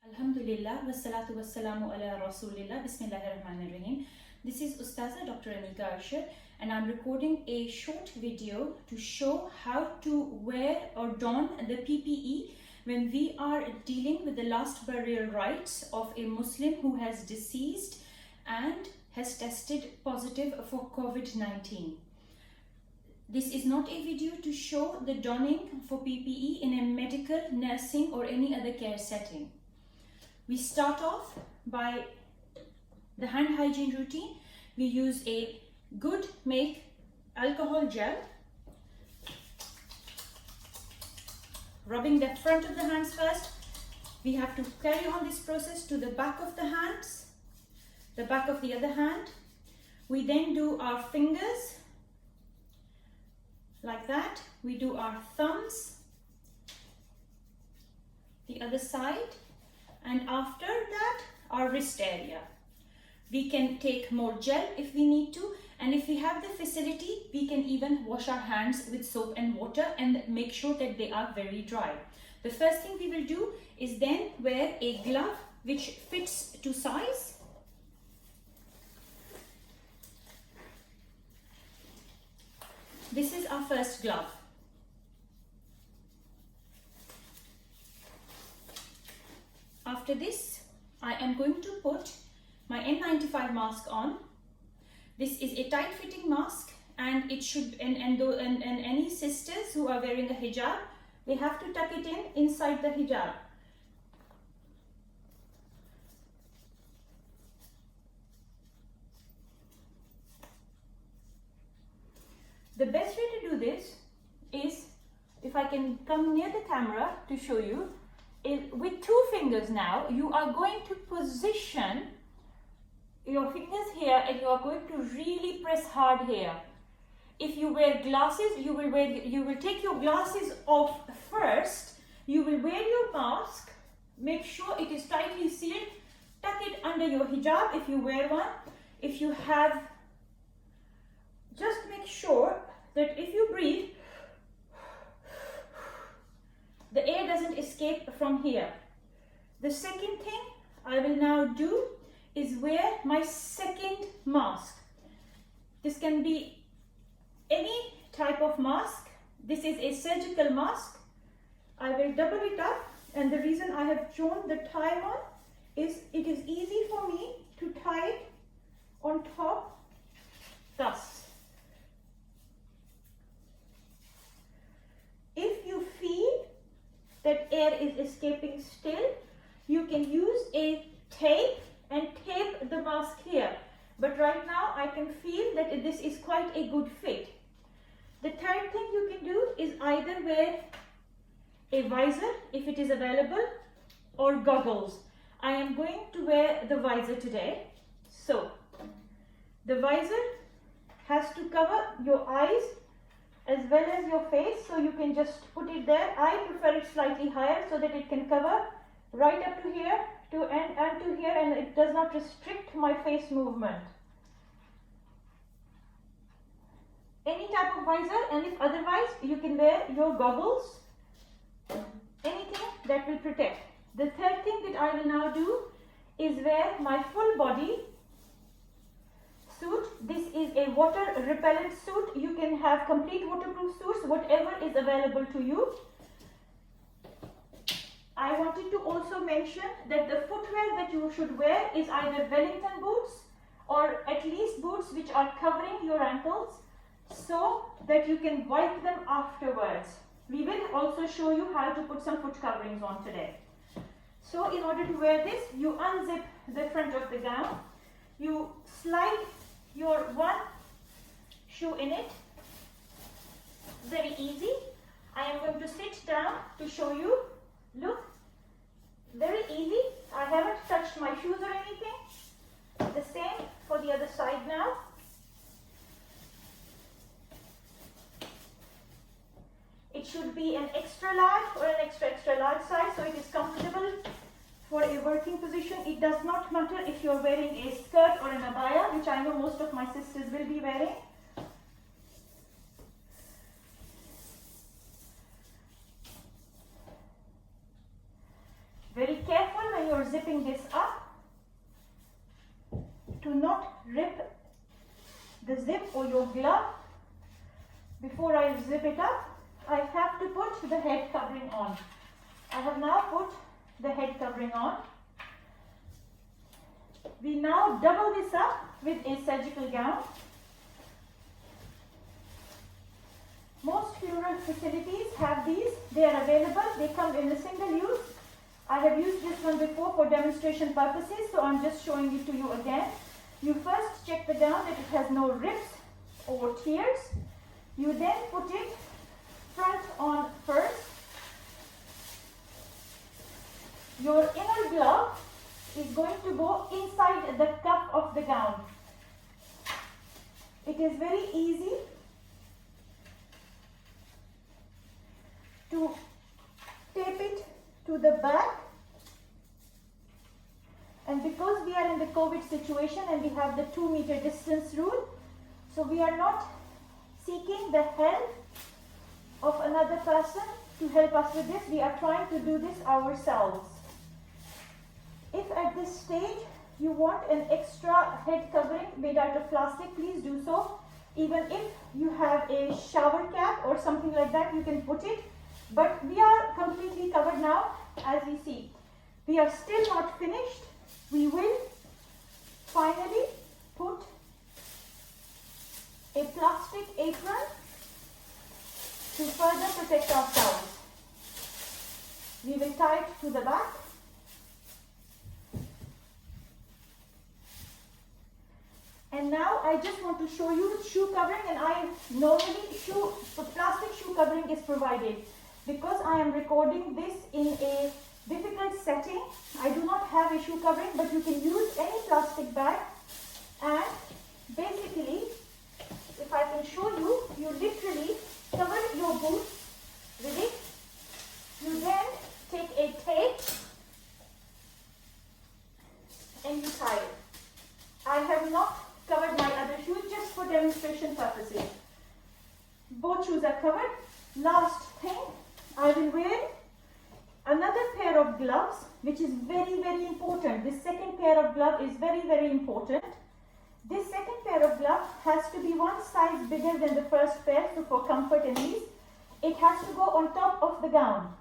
Alhamdulillah, wassalatu wassalamu ala rasulillah, bismillahirrahmanirrahim. This is Ustaza Dr. Anika Arshad, and I'm recording a short video to show how to wear or don the PPE when we are dealing with the last burial rites of a Muslim who has deceased and has tested positive for COVID-19. This is not a video to show the donning for PPE in a medical, nursing or any other care setting. We start off by the hand hygiene routine. We use a good make alcohol gel, rubbing the front of the hands first. We have to carry on this process to the back of the hands, the back of the other hand. We then do our fingers like that. We do our thumbs, the other side, and after that our wrist area. We can take more gel if we need to, and if we have the facility, we can even wash our hands with soap and water and make sure that they are very dry. The first thing we will do is then wear a glove which fits to size. This is our first glove. After this, I am going to put my N95 mask on. This is a tight fitting mask, and it should, and any sisters who are wearing a hijab, they have to tuck it in inside the hijab. The best way to do this is, if I can come near the camera to show you, with two fingers now, you are going to position your fingers here and you are going to really press hard here. If you wear glasses, you will take your glasses off first. You will wear your mask. Make sure it is tightly sealed. Tuck it under your hijab if you wear one. If you have, just make sure that if you breathe, the air doesn't escape from here. The second thing I will now do is wear my second mask. This can be any type of mask. This is a surgical mask. I will double it up, and the reason I have shown the tie on is it is easy for me to tie it on top thus. If you feel that air is escaping still, you can use a tape and tape the mask here. But right now I can feel that this is quite a good fit. The third thing you can do is either wear a visor if it is available, or goggles. I am going to wear the visor today. So the visor has to cover your eyes as well as your face, so you can just put it there. I prefer it slightly higher so that it can cover right up to here and to here, and it does not restrict my face movement. Any type of visor, and if otherwise, you can wear your goggles, anything that will protect. The third thing that I will now do is wear my full body suit. This is a water repellent suit. You can have complete waterproof suits, whatever is available to you. I wanted to also mention that the footwear that you should wear is either Wellington boots or at least boots which are covering your ankles, so that you can wipe them afterwards. We will also show you how to put some foot coverings on today. So in order to wear this, you unzip the front of the gown, you slide your one shoe in it, very easy. I am going to sit down to show you. Look, very easy. I haven't touched my shoes or anything. The same for the other side now. It should be an extra large or an extra large size, so it is comfortable for a working position. It does not matter if you're wearing a skirt or an abaya, which I know most of my sisters will be wearing. Very careful when you're zipping this up to not rip the zip or your glove. Before I zip it up, I have to put the head covering on. I have now put the head covering on. We now double this up with a surgical gown. Most funeral facilities have these. They are available. They come in a single use. I have used this one before for demonstration purposes, so I'm just showing it to you again. You first check the gown that it has no rips or tears. You then put it front on first. Your inner glove is going to go inside the cuff of the gown. It is very easy to tape it to the back, and because we are in the COVID situation and we have the 2-meter distance rule, so we are not seeking the help of another person to help us with this. We are trying to do this ourselves. If at this stage you want an extra head covering made out of plastic, please do so. Even if you have a shower cap or something like that, you can put it. But we are completely covered now, as we see. We are still not finished. We will finally put a plastic apron to further protect ourselves. We will tie it to the back. And now I just want to show you shoe covering, and plastic shoe covering is provided. Because I am recording this in a difficult setting, I do not have a shoe covering, but you can use any plastic bag. And basically, if I can show you, you literally cover your boots with it. You then take a tape and you tie it. I have not covered my other shoes just for demonstration purposes. Both shoes are covered. Last thing, I will wear another pair of gloves, which is very, very important. This second pair of glove is very, very important. This second pair of glove has to be one size bigger than the first pair, so for comfort and ease, it has to go on top of the gown.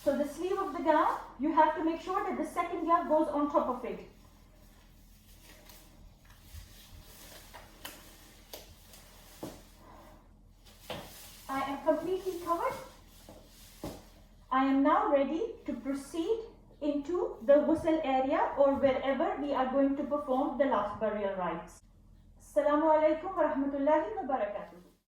So the sleeve of the gown, you have to make sure that the second glove goes on top of it. I am completely covered. I am now ready to proceed into the ghusl area or wherever we are going to perform the last burial rites. Assalamu alaikum wa rahmatullahi wa barakatuh.